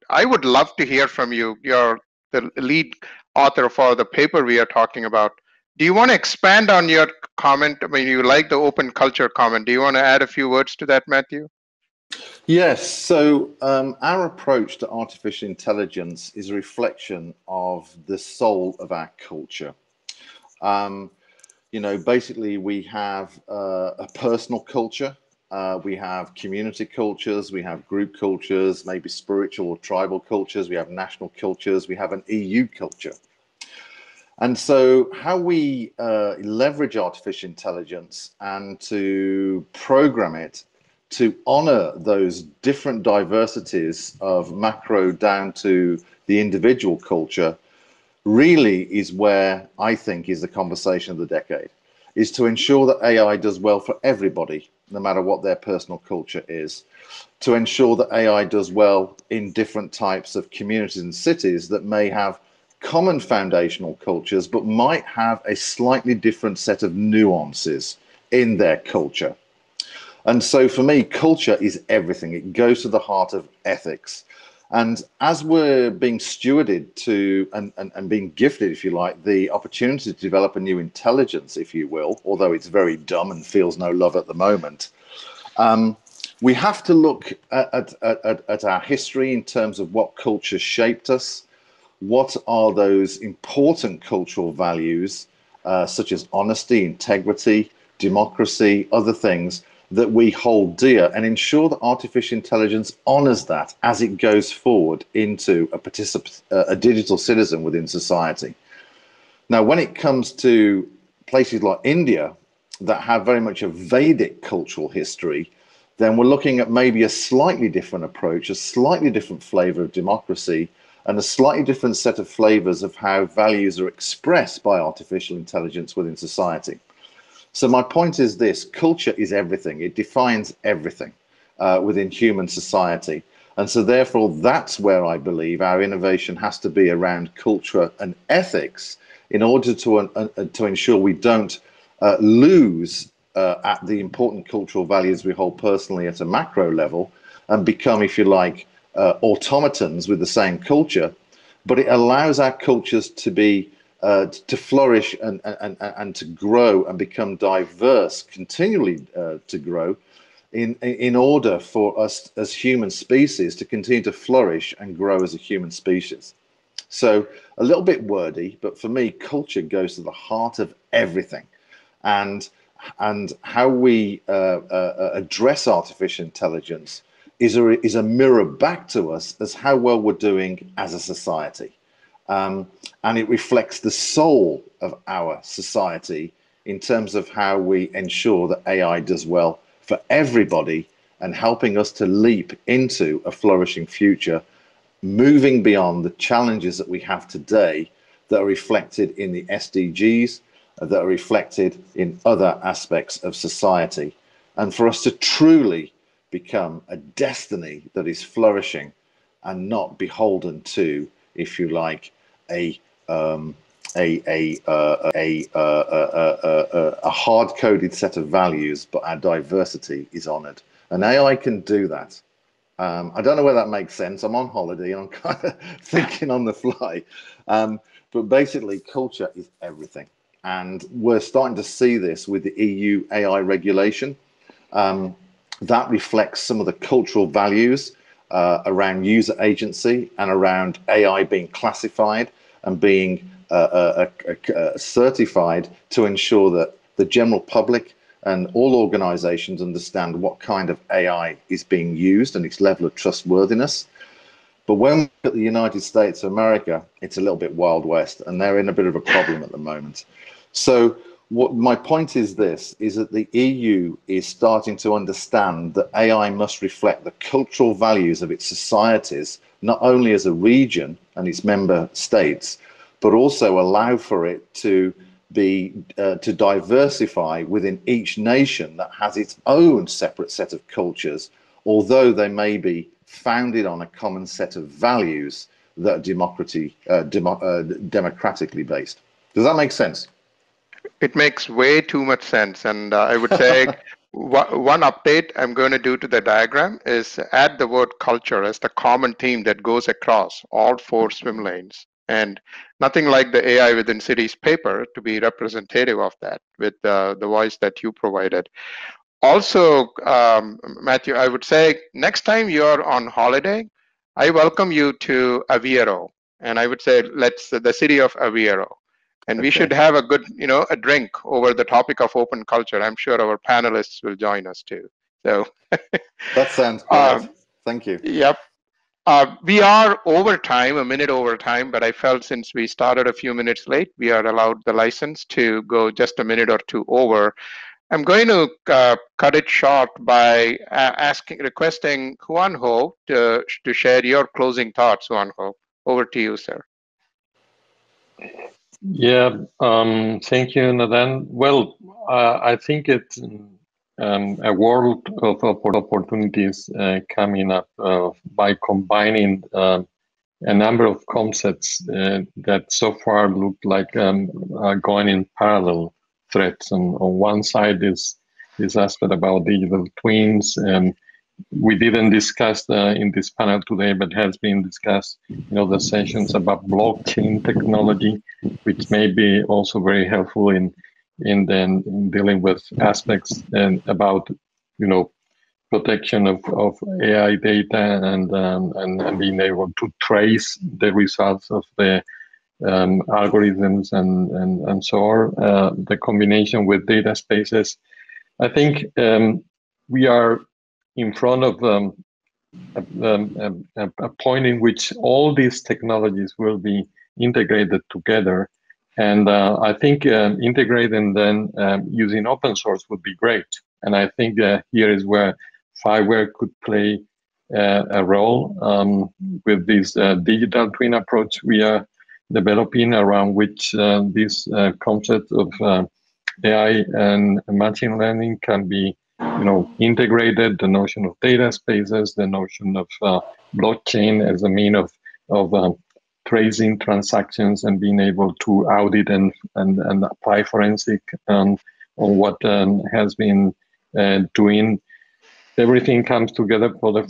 I would love to hear from you. You're the lead author for the paper we are talking about. Do you want to expand on your comment? I mean, you like the open culture comment. Do you want to add a few words to that, Matthew? Yes. So our approach to artificial intelligence is a reflection of the soul of our culture. Basically, we have a personal culture. We have community cultures, we have group cultures, maybe spiritual or tribal cultures, we have national cultures, we have an EU culture. And so how we leverage artificial intelligence and to program it to honor those different diversities of macro down to the individual culture really is where I think is the conversation of the decade, is to ensure that AI does well for everybody, no matter what their personal culture is, to ensure that AI does well in different types of communities and cities that may have common foundational cultures, but might have a slightly different set of nuances in their culture. And so for me, culture is everything. It goes to the heart of ethics. And as we're being stewarded to and being gifted, if you like, the opportunity to develop a new intelligence, if you will, although it's very dumb and feels no love at the moment, we have to look at our history in terms of what culture shaped us, what are those important cultural values, such as honesty, integrity, democracy, other things, that we hold dear, and ensure that artificial intelligence honors that as it goes forward into a digital citizen within society. Now, when it comes to places like India that have very much a Vedic cultural history, then we're looking at maybe a slightly different approach, a slightly different flavor of democracy, and a slightly different set of flavors of how values are expressed by artificial intelligence within society. So my point is this: culture is everything. It defines everything within human society. And so therefore, that's where I believe our innovation has to be around culture and ethics in order to ensure we don't lose at the important cultural values we hold personally at a macro level and become, if you like, automatons with the same culture. But it allows our cultures to be to flourish and to grow and become diverse, continually to grow, in order for us as human species to continue to flourish and grow as a human species. So a little bit wordy, but for me, culture goes to the heart of everything, and how we address artificial intelligence is a mirror back to us as how well we're doing as a society. And it reflects the soul of our society in terms of how we ensure that AI does well for everybody and helping us to leap into a flourishing future, moving beyond the challenges that we have today that are reflected in the SDGs, that are reflected in other aspects of society, and for us to truly become a destiny that is flourishing and not beholden to, if you like, a hard-coded set of values, but our diversity is honored. And AI can do that. I don't know whether that makes sense. I'm on holiday and I'm kind of thinking on the fly. But basically, culture is everything. And we're starting to see this with the EU AI regulation. That reflects some of the cultural values around user agency and around AI being classified and being certified to ensure that the general public and all organizations understand what kind of AI is being used and its level of trustworthiness. But when we look at the United States of America, it's a little bit Wild West, and they're in a bit of a problem at the moment. So what my point is this, is that the EU is starting to understand that AI must reflect the cultural values of its societies, not only as a region and its member states, but also allow for it to be to diversify within each nation that has its own separate set of cultures, although they may be founded on a common set of values that are democratically based. Does that make sense? It makes way too much sense. And I would say one update I'm going to do to the diagram is add the word culture as the common theme that goes across all 4 swim lanes. And nothing like the AI within Cities paper to be representative of that with the voice that you provided. Also, Matthew, I would say next time you're on holiday, I welcome you to Hierro. And I would say the city of Hierro. And we should have a good, a drink over the topic of open culture. I'm sure our panelists will join us too. So that sounds great. Thank you. Yep. We are over time, a minute over time, but I felt since we started a few minutes late, we are allowed the license to go just a minute or two over. I'm going to cut it short by requesting Juanjo to share your closing thoughts. Juanjo, over to you, sir. Yeah, thank you, Nadhan. Well, I think it's a world of opportunities coming up by combining a number of concepts that so far look like are going in parallel threads. And on one side is this aspect about digital twins, and we didn't discuss in this panel today, but has been discussed in other sessions about blockchain technology, which may be also very helpful in dealing with aspects and about protection of AI data and being able to trace the results of the algorithms and so on. The combination with data spaces, I think we are in front of a point in which all these technologies will be integrated together. And I think integrating then using open source would be great. And I think here is where FIWARE could play a role with this digital twin approach we are developing, around which this concept of AI and machine learning can be, integrated. The notion of data spaces, the notion of blockchain as a mean of tracing transactions and being able to audit and apply forensic on what has been doing. Everything comes together for the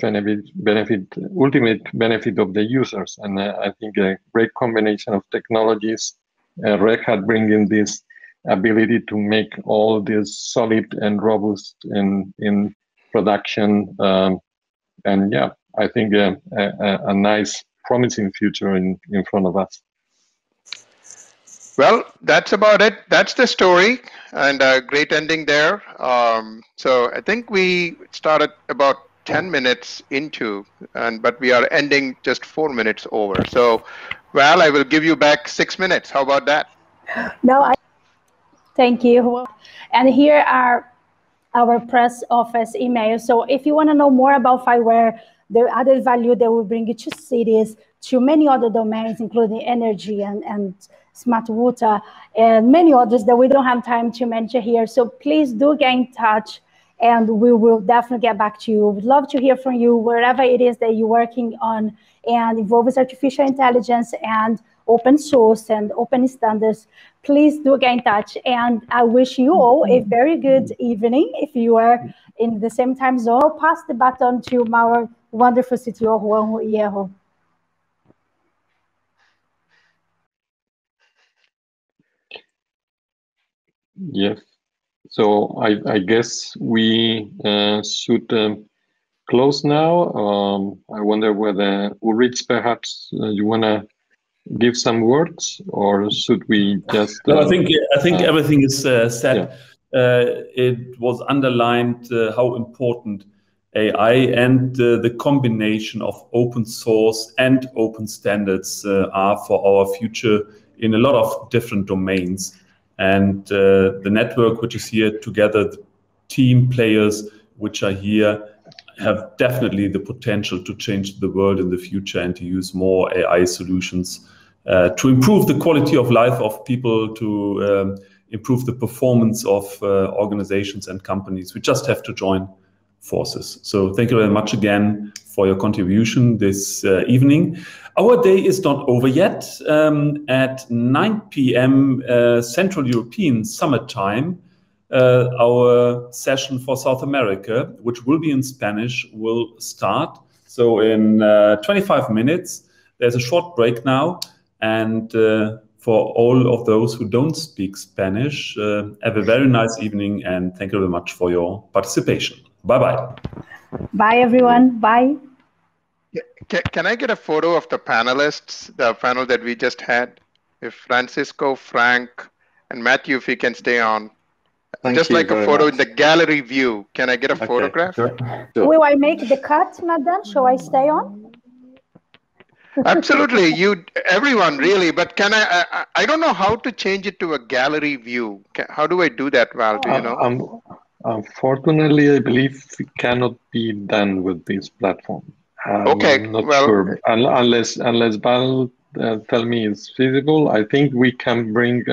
ultimate benefit of the users. And I think a great combination of technologies, Red Hat bringing this ability to make all this solid and robust in production. And yeah, I think a nice, promising future in front of us. Well, that's about it. That's the story, and a great ending there. So I think we started about 10 minutes into, but we are ending just 4 minutes over. So, Val, I will give you back 6 minutes. How about that? No, thank you. And here are our press office emails. So if you want to know more about FIWARE, the added value that will bring you to cities, to many other domains, including energy and smart water, and many others that we don't have time to mention here. So please do get in touch, and we will definitely get back to you. We'd love to hear from you, wherever it is that you're working on and involved with artificial intelligence and open source and open standards. Please do get in touch. And I wish you all a very good evening. If you are in the same time zone, I'll pass the baton to our wonderful CTO, Juanjo Hierro. Yes. So I guess we should close now. I wonder whether Ulrich, perhaps you want to give some words, or should we just? No, I think everything is said. Yeah. It was underlined how important AI and the combination of open source and open standards are for our future in a lot of different domains. And the network which is here together, the team players which are here, have definitely the potential to change the world in the future and to use more AI solutions to improve the quality of life of people, to improve the performance of organizations and companies. We just have to join forces. So thank you very much again for your contribution this evening. Our day is not over yet. At 9 p.m. Central European Summer Time, our session for South America, which will be in Spanish, will start. So in 25 minutes, there's a short break now. And for all of those who don't speak Spanish, have a very nice evening, and thank you very much for your participation. Bye-bye. Bye, everyone. Bye. Can I get a photo of the panelists, the panel that we just had? If Francisco, Frank, and Matthew, if you can stay on. Just like a photo in the gallery view. Can I get a photograph? Sure. Will I make the cut, Nadhan? Shall I stay on? Absolutely, everyone really. But can I don't know how to change it to a gallery view. How do I do that, Val? Do you know? Unfortunately, I believe it cannot be done with this platform. Okay, I'm not sure. Unless Val tell me it's feasible, I think we can bring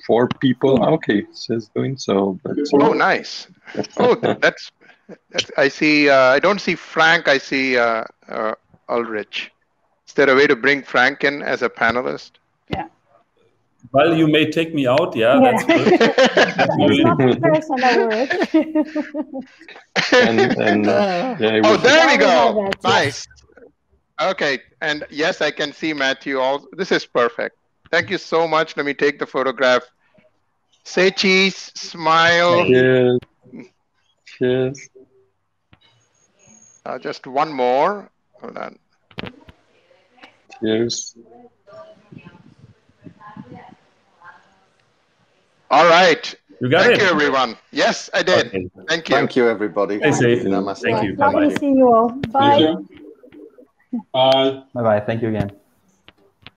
4 people. Okay, she's doing so. Oh, nice. Oh, that's I see. I don't see Frank. I see Ulrich. Is there a way to bring Frank in as a panelist? Yeah. Well, you may take me out. Yeah, that's good. It's not personal, Ulrich. Oh, there we go. Nice. Okay, and yes, I can see Matthew also. This is perfect. Thank you so much. Let me take the photograph. Say cheese, smile. Cheers. Cheers. Just one more. Hold on. Cheers. All right. You got Thank you, everyone. Yes, I did. Okay. Thank you. Thank you, everybody. Stay safe. Namaste. Thank you. Lovely Bye-bye. seeing you all. Bye. Bye. Bye-bye. Thank you again.